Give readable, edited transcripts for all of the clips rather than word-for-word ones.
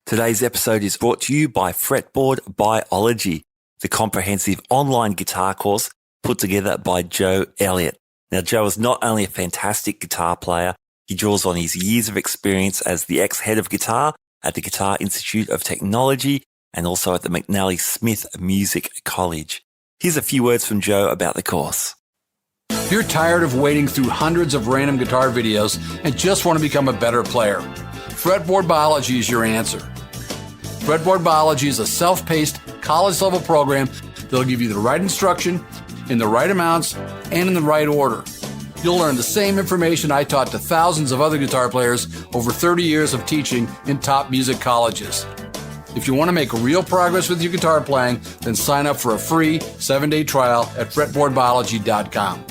Today's episode is brought to you by Fretboard Biology, the comprehensive online guitar course put together by Joe Elliott. Now, Joe is not only a fantastic guitar player, he draws on his years of experience as the ex-head of guitar at the Guitar Institute of Technology and also at the McNally Smith Music College. Here's a few words from Joe about the course. If you're tired of wading through hundreds of random guitar videos and just want to become a better player, Fretboard Biology is your answer. Fretboard Biology is a self-paced, college-level program that'll give you the right instruction, in the right amounts, and in the right order. You'll learn the same information I taught to thousands of other guitar players over 30 years of teaching in top music colleges. If you want to make real progress with your guitar playing, then sign up for a free 7-day trial at fretboardbiology.com.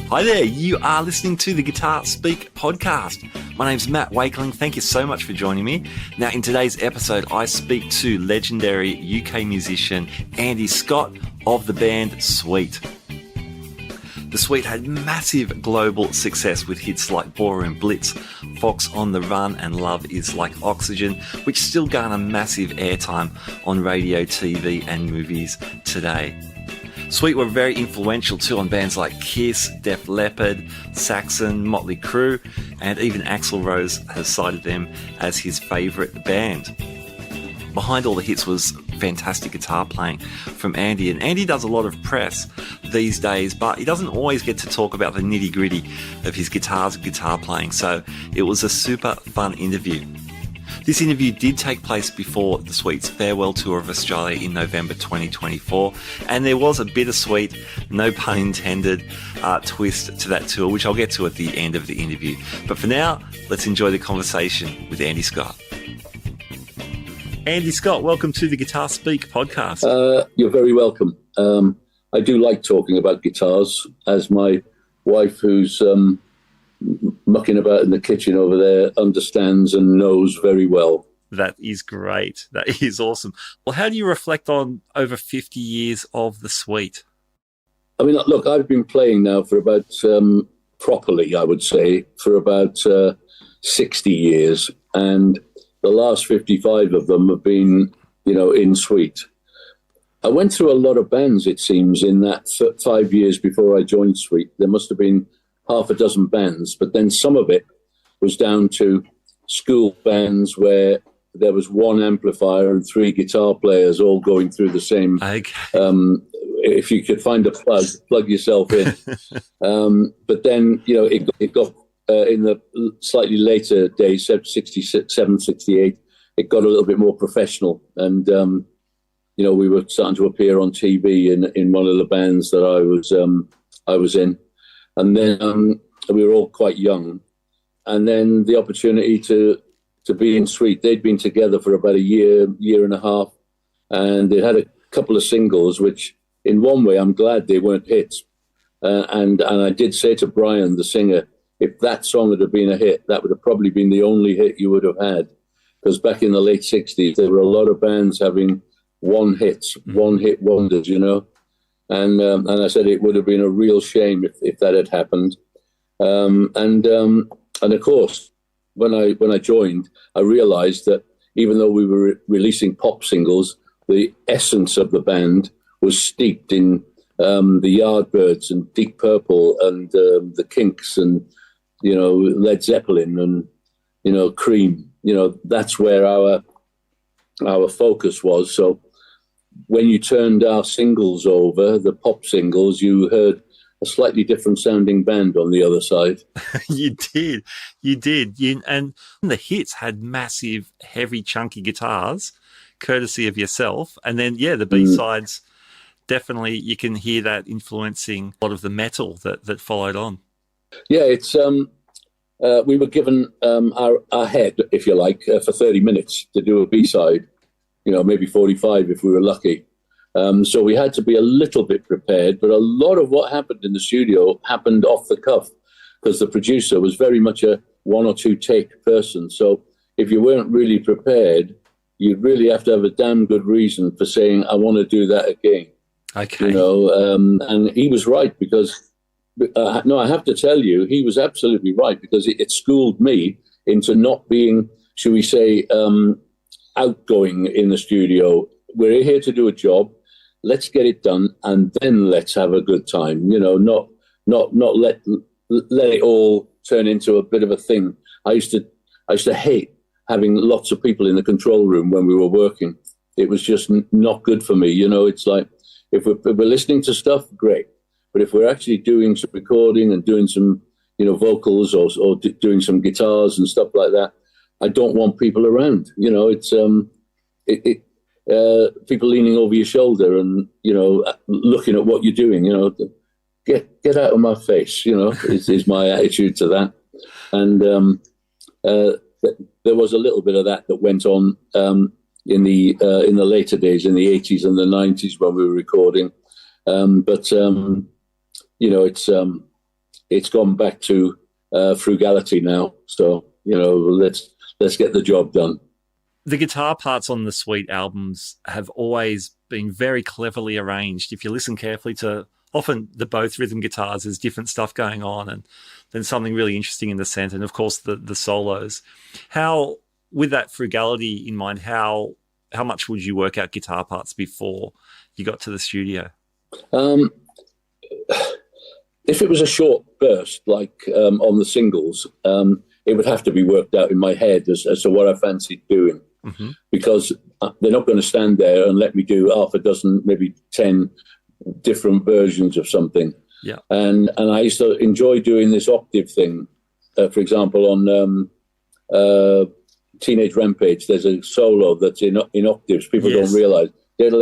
Hi there, you are listening to the Guitar Speak podcast. My name's Matt Wakeling. Thank you so much for joining me. Now, in today's episode, I speak to legendary UK musician Andy Scott of the band Sweet. The Sweet had massive global success with hits like Ballroom Blitz, Fox on the Run, and Love is Like Oxygen, which still garner massive airtime on radio, TV, and movies today. Sweet were very influential too on bands like Kiss, Def Leppard, Saxon, Motley Crue, and even Axl Rose has cited them as his favourite band. Behind all the hits was fantastic guitar playing from Andy, and Andy does a lot of press these days, but he doesn't always get to talk about the nitty-gritty of his guitars and guitar playing, so it was a super fun interview. This interview did take place before the Sweet's farewell tour of Australia in November 2024, and there was a bittersweet, no pun intended, twist to that tour, which I'll get to at the end of the interview. But for now, let's enjoy the conversation with Andy Scott. Andy Scott, welcome to the Guitar Speak podcast. You're very welcome. I do like talking about guitars, as my wife, who's mucking about in the kitchen over there, understands and knows very well. That is great. That is awesome. Well, how do you reflect on over 50 years of the Sweet? I mean, look, I've been playing now for about, properly, I would say, for about 60 years. And the last 55 of them have been, in Sweet. I went through a lot of bands, it seems, in that 5 years before I joined Sweet. There must have been half a dozen bands, but then some of it was down to school bands where there was one amplifier and three guitar players all going through the same. Okay. If you could find a plug yourself in. But then, it got in the slightly later days, 67, 68, it got a little bit more professional. And, we were starting to appear on TV in one of the bands that I was in. And then we were all quite young. And then the opportunity to be in Sweet, they'd been together for about a year and a half. And they had a couple of singles, which in one way I'm glad they weren't hits. And I did say to Brian, the singer, if that song had been a hit, that would have probably been the only hit you would have had. Because back in the late 60s, there were a lot of bands having one hit wonders, And I said it would have been a real shame if that had happened. And of course, when I joined, I realised that even though we were releasing pop singles, the essence of the band was steeped in the Yardbirds and Deep Purple and the Kinks and Led Zeppelin and Cream. That's where our focus was. So when you turned our singles over, the pop singles, you heard a slightly different sounding band on the other side. You did. And the hits had massive, heavy, chunky guitars, courtesy of yourself. And then, the B-sides, definitely you can hear that influencing a lot of the metal that followed on. Yeah, it's we were given our head, if you like, for 30 minutes to do a B-side. Maybe 45 if we were lucky. So we had to be a little bit prepared, but a lot of what happened in the studio happened off the cuff because the producer was very much a one or two take person. So if you weren't really prepared, you'd really have to have a damn good reason for saying, I want to do that again. Okay. And he was right because no, I have to tell you, he was absolutely right, because it schooled me into not being, shall we say, outgoing in the studio. We're here to do a job. Let's get it done, and then let's have a good time. Not let it all turn into a bit of a thing. I used to hate having lots of people in the control room when we were working. It was just not good for me. It's like, if we're listening to stuff, great. But if we're actually doing some recording and doing some, vocals or doing some guitars and stuff like that, I don't want people around. It's people leaning over your shoulder and, looking at what you're doing. Get out of my face, is my attitude to that. And there was a little bit of that went on in the later days, in the 80s and the 90s when we were recording. It's gone back to frugality now. So, let's get the job done. The guitar parts on the Sweet albums have always been very cleverly arranged. If you listen carefully to often the both rhythm guitars, there's different stuff going on, and then something really interesting in the center, and of course the solos. How, with that frugality in mind, how much would you work out guitar parts before you got to the studio? If it was a short burst, like on the singles, it would have to be worked out in my head as to what I fancied doing, because they're not going to stand there and let me do half a dozen, maybe 10 different versions of something. Yeah. And I used to enjoy doing this octave thing. For example, on Teenage Rampage, there's a solo that's in octaves. People don't realize. That's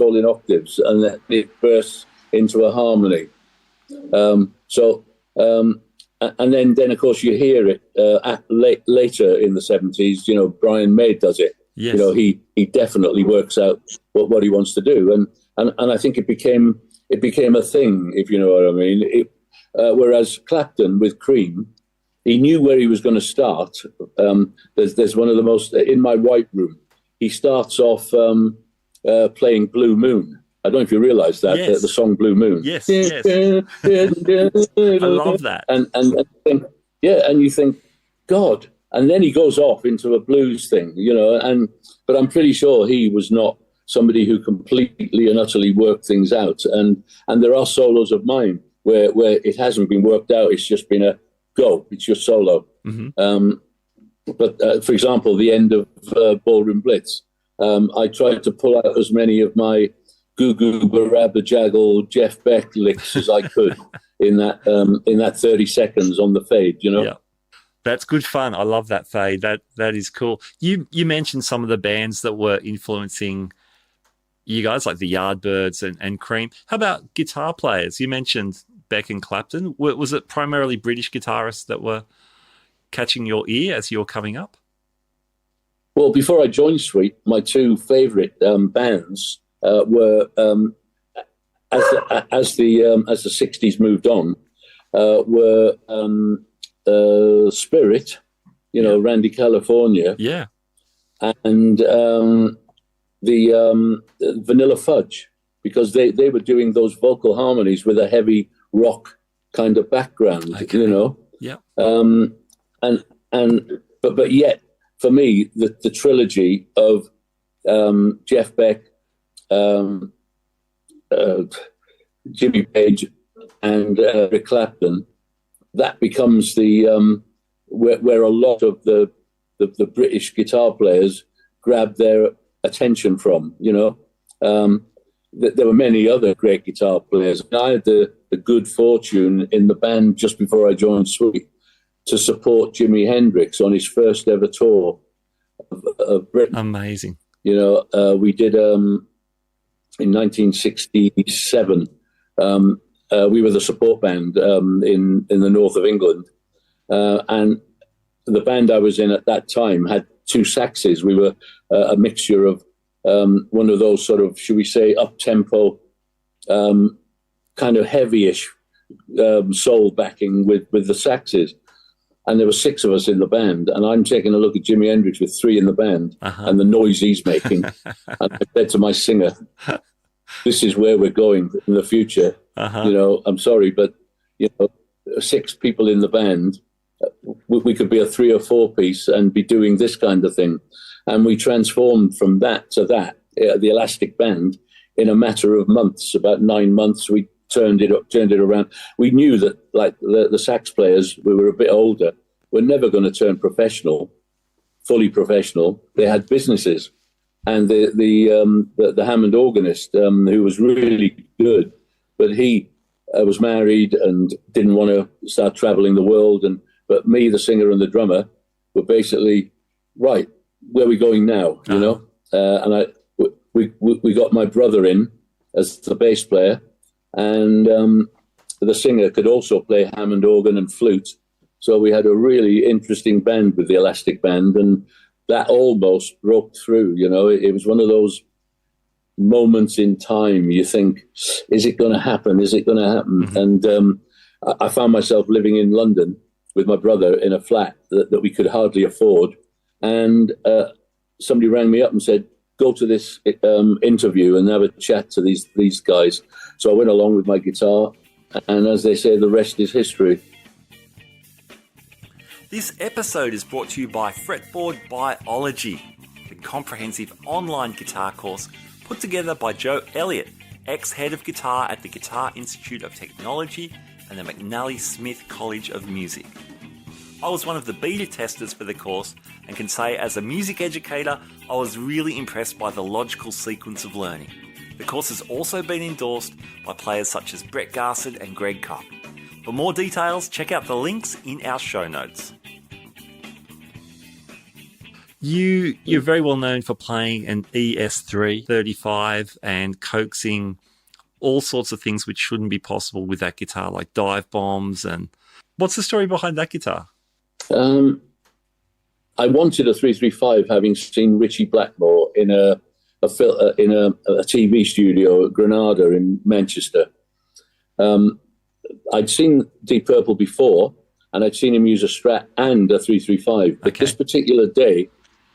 all in octaves, and then it bursts into a harmony. And then of course you hear it later in the 70s. Brian May does it. Yes. He definitely works out what he wants to do, and I think it became a thing, if you know what I mean. Whereas Clapton with Cream, he knew where he was going to start. There's one of the most, in My White Room, he starts off playing Blue Moon. I don't know if you realise that, the song Blue Moon. Yes, yes. I love that. And you think, God. And then he goes off into a blues thing, but I'm pretty sure he was not somebody who completely and utterly worked things out. And there are solos of mine where it hasn't been worked out. It's just been a go. It's your solo. But for example, the end of Ballroom Blitz, I tried to pull out as many of my Goo Goo Barabba Jaggle Jeff Beck licks as I could in that 30 seconds on the fade, Yeah. That's good fun. I love that fade. That is cool. You mentioned some of the bands that were influencing you guys, like the Yardbirds and Cream. How about guitar players? You mentioned Beck and Clapton. Was it primarily British guitarists that were catching your ear as you were coming up? Well, before I joined Sweet, my two favourite bands were as the 60s moved on were Spirit, Randy California, and the Vanilla Fudge, because they were doing those vocal harmonies with a heavy rock kind of background, but yet for me the trilogy of Jeff Beck, Jimmy Page, and Eric Clapton, that becomes the where a lot of the British guitar players grab their attention from. There were many other great guitar players. I had the good fortune in the band just before I joined Sweet to support Jimi Hendrix on his first ever tour of Britain. Amazing. We did in 1967. We were the support band in the north of England, and the band I was in at that time had two saxes. We were a mixture of one of those sort of, should we say, up-tempo, kind of heavy-ish soul backing with the saxes. And there were six of us in the band, and I'm taking a look at Jimi Hendrix with three in the band and the noise he's making. And I said to my singer, this is where we're going in the future. You know, I'm sorry, but, you know, 6 people in the band, we could be a 3 or 4 piece and be doing this kind of thing. And we transformed from that to that, the Elastic Band, in a matter of months, about 9 months. We turned it around. We knew that, like the sax players, we were a bit older, were never going to turn professional, fully professional. They had businesses. And the Hammond organist, who was really good, but he was married and didn't want to start traveling the world. But me, the singer and the drummer, were basically, right, where are we going now? You know? And we got my brother in as the bass player, and the singer could also play Hammond organ and flute. So we had a really interesting band with the Elastic Band, and that almost broke through. You know, it was one of those moments in time. You think, is it going to happen? Is it going to happen? Mm-hmm. And I found myself living in London with my brother in a flat that we could hardly afford. And somebody rang me up and said, go to this interview and have a chat to these guys. So I went along with my guitar, and as they say, the rest is history. This episode is brought to you by Fretboard Biology, the comprehensive online guitar course put together by Joe Elliott, ex-head of guitar at the Guitar Institute of Technology and the McNally Smith College of Music. I was one of the beta testers for the course and can say, as a music educator, I was really impressed by the logical sequence of learning. The course has also been endorsed by players such as Brett Garsed and Greg Cupp. For more details, check out the links in our show notes. You're very well known for playing an ES3 35 and coaxing all sorts of things which shouldn't be possible with that guitar, like dive bombs. And what's the story behind that guitar? I wanted a 335, having seen Richie Blackmore in a TV studio at Granada in Manchester. I'd seen Deep Purple before, and I'd seen him use a Strat and a 335. But this particular day,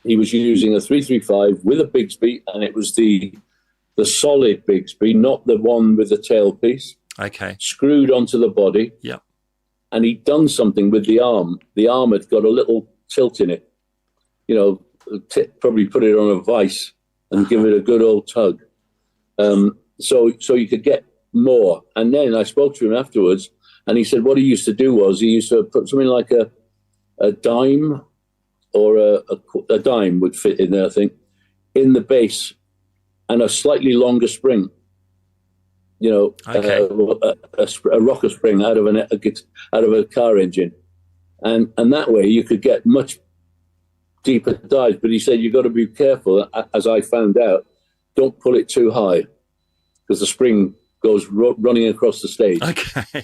he was using a 335 with a Bigsby, and it was the solid Bigsby, not the one with the tailpiece. Okay. Screwed onto the body. Yeah. And he'd done something with the arm. The arm had got a little tilt in it. You know, probably put it on a vise and give it a good old tug. So you could get more. And then I spoke to him afterwards, and he said what he used to do was he used to put something like a dime, or a dime would fit in there, I think, in the bass, and a slightly longer spring. You know, a rocker spring out of a car engine, and that way you could get much deeper dives. But he said you've got to be careful, as I found out, don't pull it too high, because the spring goes running across the stage,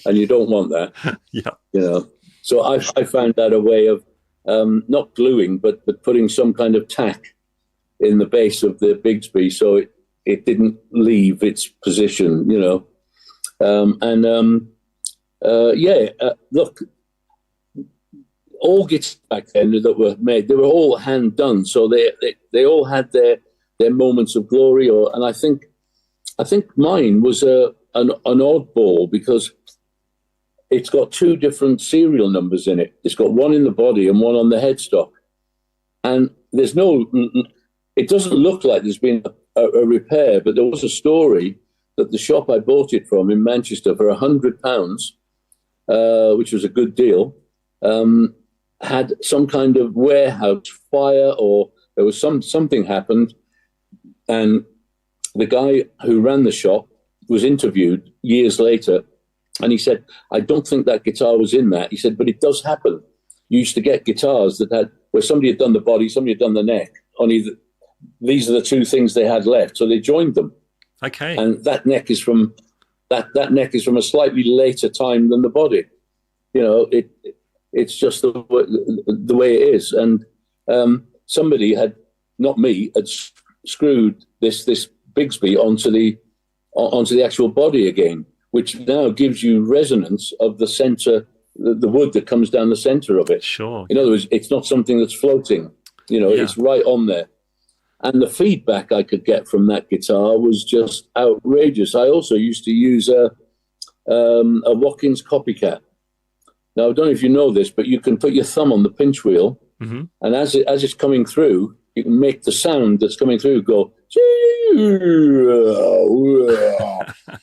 and you don't want that. Yeah, you know. So I found out a way of not gluing, but putting some kind of tack in the base of the Bigsby, so it didn't leave its position, you know. Look, all guitars back then that were made, they were all hand done, so they all had their moments of glory. And I think mine was an oddball, because it's got 2 different serial numbers in it. It's got one in the body and one on the headstock, and it doesn't look like there's been a repair, but there was a story that the shop I bought it from in Manchester for £100, which was a good deal, had some kind of warehouse fire, or there was something happened, and the guy who ran the shop was interviewed years later, and he said, I don't think that guitar was in that. He said, but it does happen. You used to get guitars that had, where somebody had done the body, somebody had done the neck, only these are the 2 things they had left, so they joined them. Okay. And that neck is from a slightly later time than the body. You know, it's just the way it is. And somebody had, not me, had screwed this Bigsby onto the actual body again, which now gives you resonance of the center, the wood that comes down the center of it. Sure. In other words, it's not something that's floating. You know, It's right on there. And the feedback I could get from that guitar was just outrageous. I also used to use a Watkins copycat. Now, I don't know if you know this, but you can put your thumb on the pinch wheel, and as it's coming through, you can make the sound that's coming through go.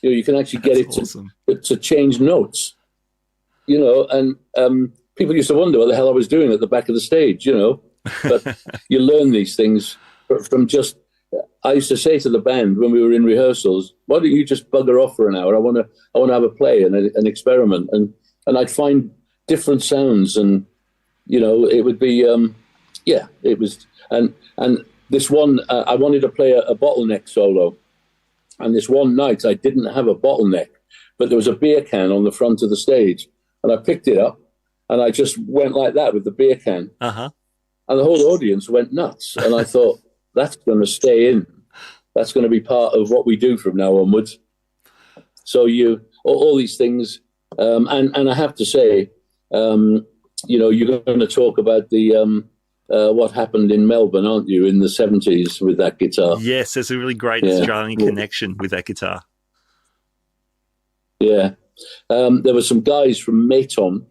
You can actually get it to change notes. And people used to wonder what the hell I was doing at the back of the stage. But you learn these things from just. I used to say to the band when we were in rehearsals, "Why don't you just bugger off for an hour? I want to have a play and an experiment." And I'd find different sounds, and it would be it was and this one I wanted to play a bottleneck solo, and this one night I didn't have a bottleneck, but there was a beer can on the front of the stage, and I picked it up and I just went like that with the beer can, and the whole audience went nuts, and I thought, that's going to stay in. That's going to be part of what we do from now onwards. So all these things, and I have to say, you're going to talk about the what happened in Melbourne, aren't you, in the 70s with that guitar? Yes, there's a really great Australian connection with that guitar. Yeah. There were some guys from Maton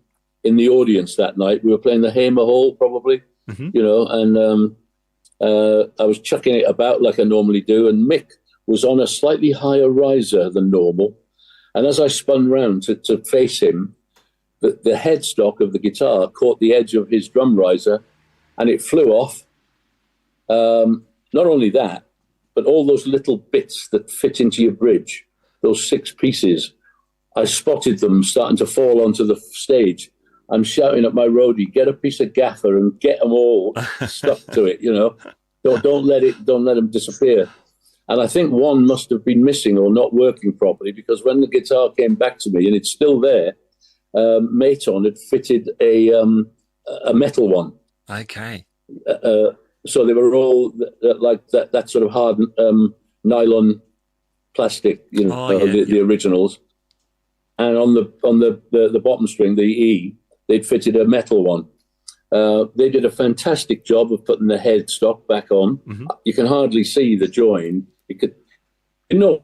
in the audience that night. We were playing the Hamer Hall, probably, and I was chucking it about like I normally do, and Mick was on a slightly higher riser than normal. And as I spun round to face him, the headstock of the guitar caught the edge of his drum riser, and it flew off. Not only that, but all those little bits that fit into your bridge, those 6 pieces, I spotted them starting to fall onto the stage. I'm shouting at my roadie, "Get a piece of gaffer and get them all stuck to it, Don't let them disappear." And I think one must have been missing or not working properly, because when the guitar came back to me, and it's still there, Maton had fitted a metal one. Okay. So they were all like that sort of hard nylon plastic, the originals. And on the bottom string, the E, they'd fitted a metal one. They did a fantastic job of putting the headstock back on. You can hardly see the join.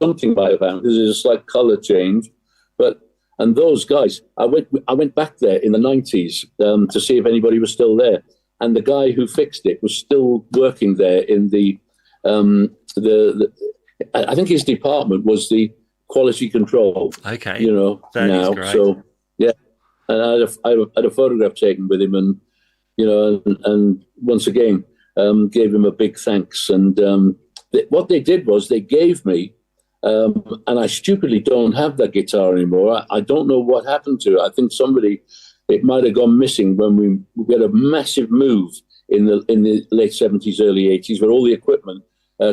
Something might have happened because there's a slight colour change. And those guys, I went back there in the 90s to see if anybody was still there. And the guy who fixed it was still working there in I think his department was the quality control. Okay. That now. Is great. So, yeah. And I had a photograph taken with him, and, and once again, gave him a big thanks. And what they did was they gave me, and I stupidly don't have that guitar anymore. I don't know what happened to it. I think it might have gone missing when we had a massive move in the late 70s, early 80s, where all the equipment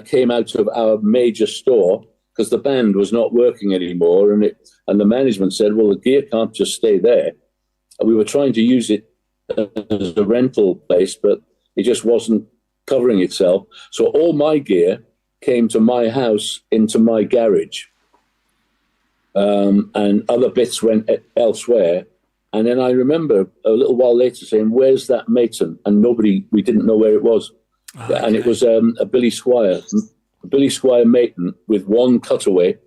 came out of our major store because the band was not working anymore. And the management said, well, the gear can't just stay there. And we were trying to use it as a rental place, but it just wasn't covering itself. So all my gear came to my house into my garage, and other bits went elsewhere. And then I remember a little while later saying, "Where's that Maton?" And we didn't know where it was. Okay. And it was a Billy Squire Maton with one cutaway,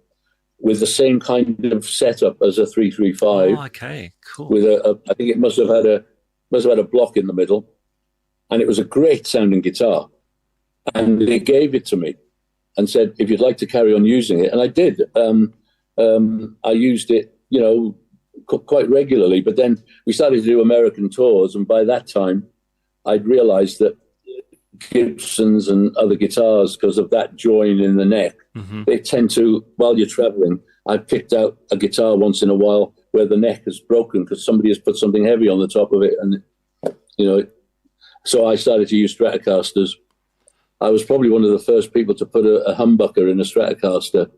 with the same kind of setup as a 335. Oh, okay, cool. With I think it must have had a block in the middle, and it was a great sounding guitar. And they gave it to me and said, "If you'd like to carry on using it," and I did. I used it, quite regularly. But then we started to do American tours, and by that time, I'd realised that Gibsons and other guitars, because of that join in the neck, they tend to, while you're travelling, I picked out a guitar once in a while where the neck is broken because somebody has put something heavy on the top of it, and so I started to use Stratocasters. I was probably one of the first people to put a humbucker in a Stratocaster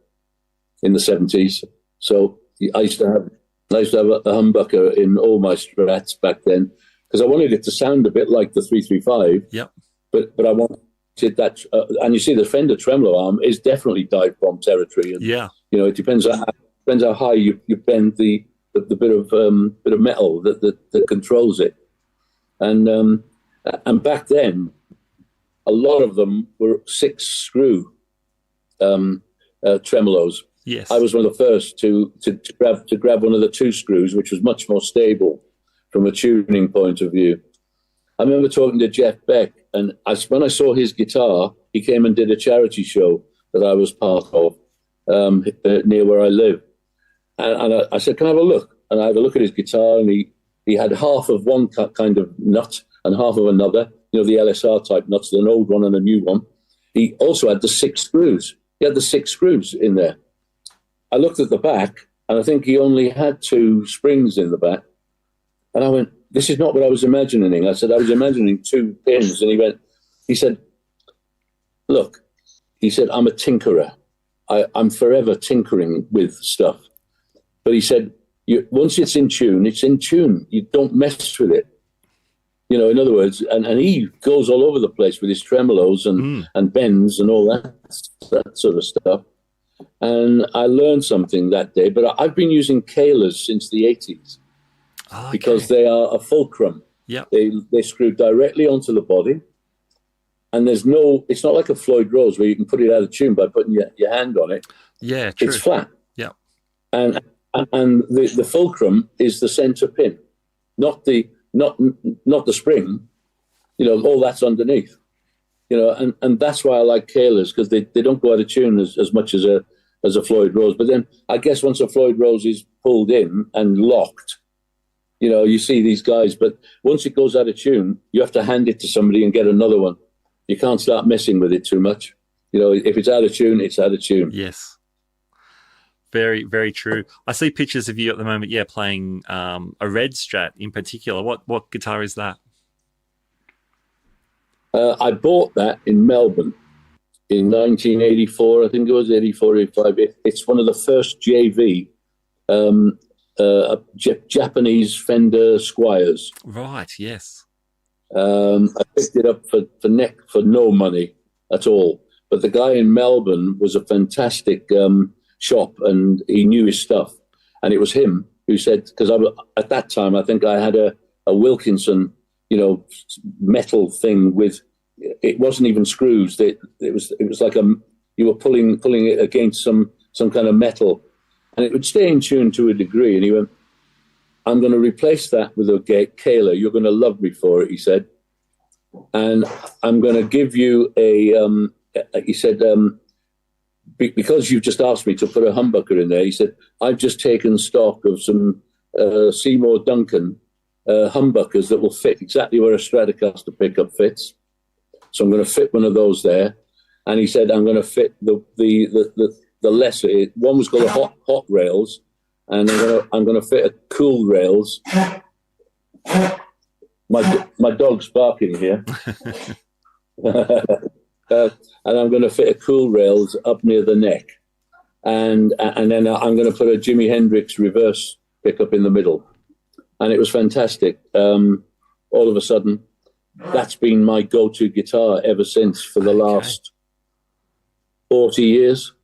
in the 70s. So I used to have a humbucker in all my Strats back then because I wanted it to sound a bit like the 335. Yep. But I wanted that, and you see the Fender tremolo arm is definitely dive bomb territory. And, yeah. It depends how high you bend the bit of metal that controls it. And back then, a lot of them were 6-screw tremolos. Yes. I was one of the first to grab one of the 2 screws, which was much more stable from a tuning point of view. I remember talking to Jeff Beck, and when I saw his guitar, he came and did a charity show that I was part of near where I live. And I said, can I have a look? And I had a look at his guitar, and he had half of one kind of nut and half of another, the LSR type nuts, an old one and a new one. He also had the 6 screws. He had the 6 screws in there. I looked at the back, and I think he only had 2 springs in the back. And I went, this is not what I was imagining. I said, I was imagining 2 pins. And he said, look, he said, I'm a tinkerer. I'm forever tinkering with stuff. But he said, once it's in tune, it's in tune. You don't mess with it. In other words, and he goes all over the place with his tremolos and bends and all that sort of stuff. And I learned something that day. But I've been using Kahlers since the 80s because they are a fulcrum. Yep. They screw directly onto the body. And it's not like a Floyd Rose where you can put it out of tune by putting your hand on it. Yeah, true. It's flat. Yeah. And the fulcrum is the center pin, not the spring. All that's underneath. And that's why I like Kahlers, because they don't go out of tune as much as a Floyd Rose. But then I guess once a Floyd Rose is pulled in and locked, you see these guys. But once it goes out of tune, you have to hand it to somebody and get another one. You can't start messing with it too much. If it's out of tune, it's out of tune. Yes. Very, very true. I see pictures of you at the moment, playing a red Strat in particular. What guitar is that? I bought that in Melbourne in 1984. I think it was 84, 85. It's one of the first JV Japanese Fender Squiers. Right, yes. I picked it up for no money at all. But the guy in Melbourne was a fantastic shop, and he knew his stuff. And it was him who said, because at that time I think I had a Wilkinson, metal thing with. It wasn't even screws. It was like you were pulling it against some kind of metal, and it would stay in tune to a degree. And he went, I'm going to replace that with a Kahler. You're going to love me for it, he said. And I'm going to give you he said, because you've just asked me to put a humbucker in there, he said, I've just taken stock of some Seymour Duncan humbuckers that will fit exactly where a Stratocaster pickup fits. So I'm going to fit one of those there. And he said, I'm going to fit the lesser. One was called a hot rails, and I'm going to fit a cool rails. My dog's barking here. And I'm going to fit a cool rails up near the neck. And then I'm going to put a Jimi Hendrix reverse pickup in the middle. And it was fantastic. All of a sudden, that's been my go-to guitar ever since for the last 40 years,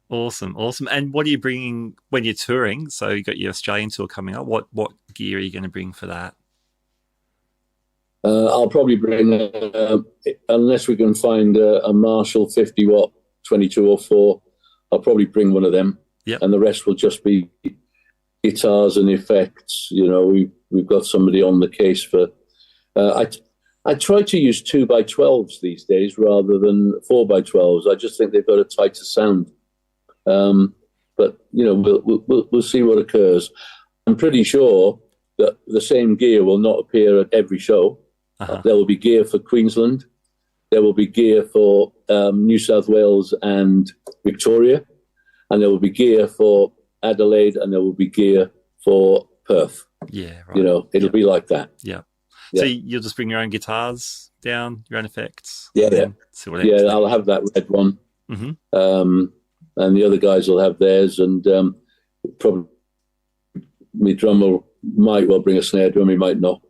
Awesome. And what are you bringing when you're touring? So you got your Australian tour coming up. What gear are you going to bring for that? I'll probably bring, unless we can find a Marshall 50-watt 2204, I'll probably bring one of them. Yep. And the rest will just be guitars and effects. We've got somebody on the case for... I try to use 2x12s these days rather than 4x12s. I just think they've got a tighter sound. But we'll see what occurs. I'm pretty sure that the same gear will not appear at every show. Uh-huh. There will be gear for Queensland. There will be gear for New South Wales and Victoria, and there will be gear for Adelaide, and there will be gear for Perth. Yeah, right. It'll be like that. Yeah. Yeah. So you'll just bring your own guitars down, your own effects? Yeah. I'll have that red one. Mm-hmm. And the other guys will have theirs, and probably my drummer might well bring a snare drum, he might not,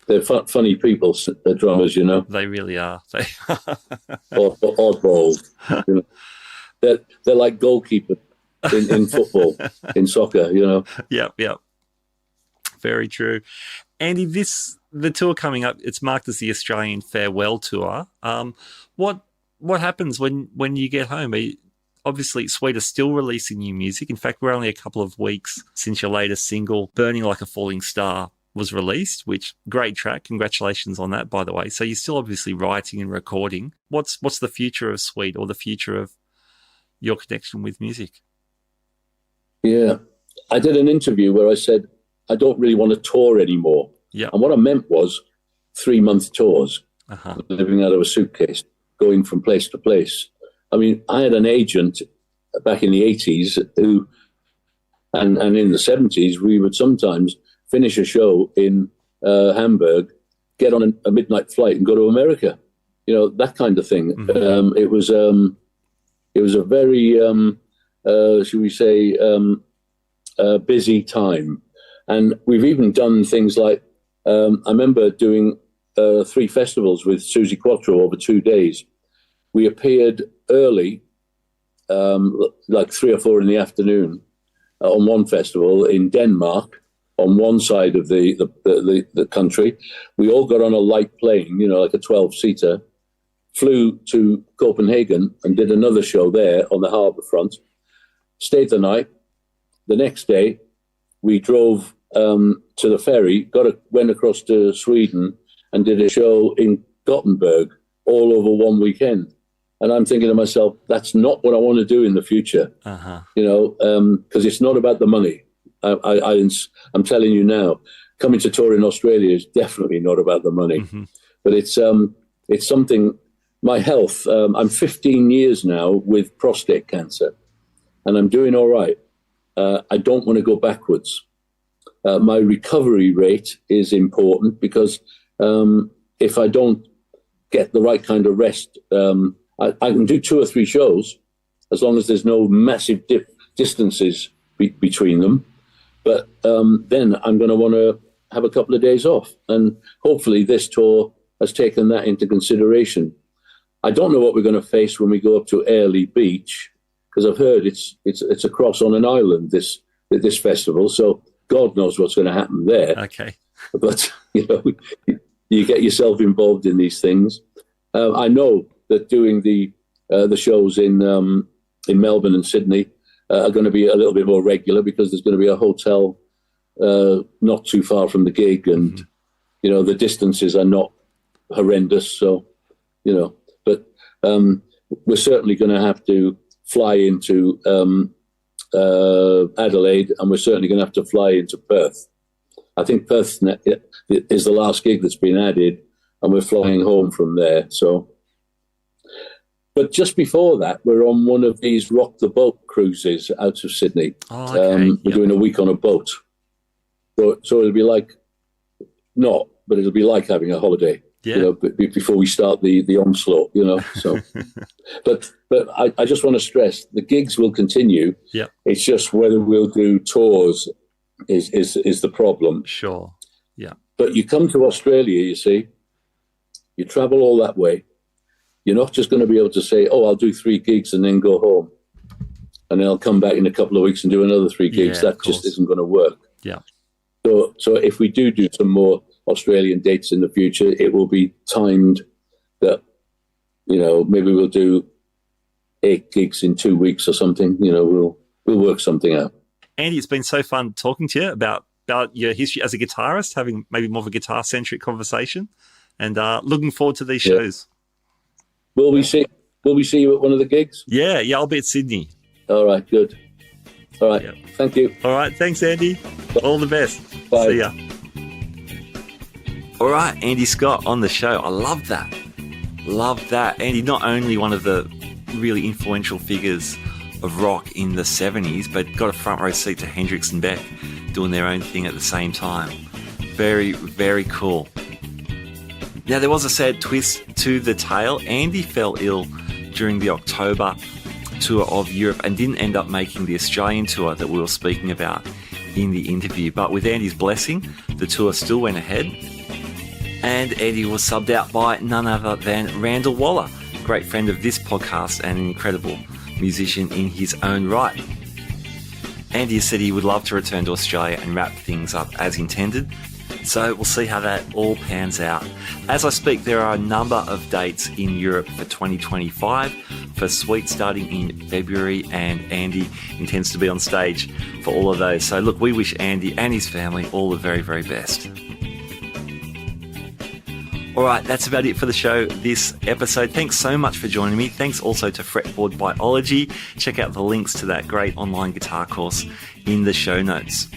They're funny people, the drummers, They really are. or oddballs. They're like goalkeepers in football, in soccer, Yep. Very true. Andy, the tour coming up, it's marked as the Australian Farewell Tour. What what happens when you get home? Obviously, Sweet are still releasing new music. In fact, we're only a couple of weeks since your latest single, Burning Like a Falling Star, was released, which great track. Congratulations on that, by the way. So you're still obviously writing and recording. What's the future of Sweet, or the future of your connection with music? Yeah. I did an interview where I said, I don't really want to tour anymore. Yeah. And what I meant was 3-month tours, living out of a suitcase, going from place to place. I mean, I had an agent back in the 80s who, and in the 70s, we would sometimes finish a show in Hamburg, get on a midnight flight and go to America. You know, that kind of thing. Mm-hmm. It was a very, should we say, busy time. And we've even done things like, I remember doing 3 festivals with Suzi Quattro over 2 days. We appeared early, like 3 or 4 in the afternoon, on one festival in Denmark, on one side of the country. We all got on a light plane, you know, like a 12-seater, flew to Copenhagen and did another show there on the harbour front, stayed the night. The next day, we drove to the ferry, went across to Sweden and did a show in Gothenburg all over one weekend. And I'm thinking to myself, that's not what I want to do in the future, you know, because it's not about the money. I'm telling you now, coming to tour in Australia is definitely not about the money. Mm-hmm. But it's something, my health, I'm 15 years now with prostate cancer, and I'm doing all right. I don't want to go backwards. My recovery rate is important because if I don't get the right kind of rest, I can do 2 or 3 shows as long as there's no massive distances between them. But then I'm going to want to have a couple of days off. And hopefully this tour has taken that into consideration. I don't know what we're going to face when we go up to Airlie Beach, because I've heard it's across on an island, this festival. So God knows what's going to happen there. Okay. But, you know, you get yourself involved in these things. I know that doing the shows in Melbourne and Sydney are going to be a little bit more regular because there's going to be a hotel not too far from the gig, and you know the distances are not horrendous. So, you know, but we're certainly going to have to fly into Adelaide, and we're certainly going to have to fly into Perth. I think Perth is the last gig that's been added, and we're flying home from there. So. But just before that, we're on one of these Rock the Boat cruises out of Sydney. Oh, okay. We're doing a week on a boat. So it'll be like, not, but it'll be like having a holiday, you know, before we start the onslaught, you know. So, but I just want to stress, the gigs will continue. Yeah. It's just whether we'll do tours is the problem. Sure. Yeah. But you come to Australia, you see, you travel all that way. You're not just going to be able to say, oh, I'll do 3 gigs and then go home. And then I'll come back in a couple of weeks and do another 3 gigs. That just isn't going to work. Yeah. So if we do some more Australian dates in the future, it will be timed that, you know, maybe we'll do 8 gigs in 2 weeks or something. You know, we'll work something out. Andy, it's been so fun talking to you about your history as a guitarist, having maybe more of a guitar-centric conversation, and looking forward to these shows. Will we see you at one of the gigs? Yeah, I'll be at Sydney. All right, good. All right, Thank you. All right, thanks, Andy. All the best. Bye. See ya. All right, Andy Scott on the show. I love that. Love that. Andy, not only one of the really influential figures of rock in the 70s, but got a front row seat to Hendrix and Beck doing their own thing at the same time. Very, very cool. Now, there was a sad twist to the tale. Andy fell ill during the October tour of Europe and didn't end up making the Australian tour that we were speaking about in the interview. But with Andy's blessing, the tour still went ahead, and Andy was subbed out by none other than Randall Waller, great friend of this podcast and an incredible musician in his own right. Andy said he would love to return to Australia and wrap things up as intended, So we'll see how that all pans out. As I speak, there are a number of dates in Europe for 2025 for Sweet starting in February, and Andy intends to be on stage for all of those. So look, we wish Andy and his family all the very, very best. All right, that's about it for the show this episode. Thanks so much for joining me. Thanks also to Fretboard Biology. Check out the links to that great online guitar course in the show notes.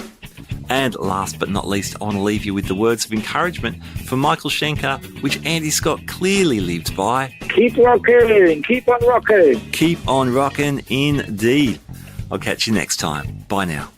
And last but not least, I want to leave you with the words of encouragement from Michael Schenker, which Andy Scott clearly lived by. Keep rocking, keep on rocking. Keep on rocking indeed. I'll catch you next time. Bye now.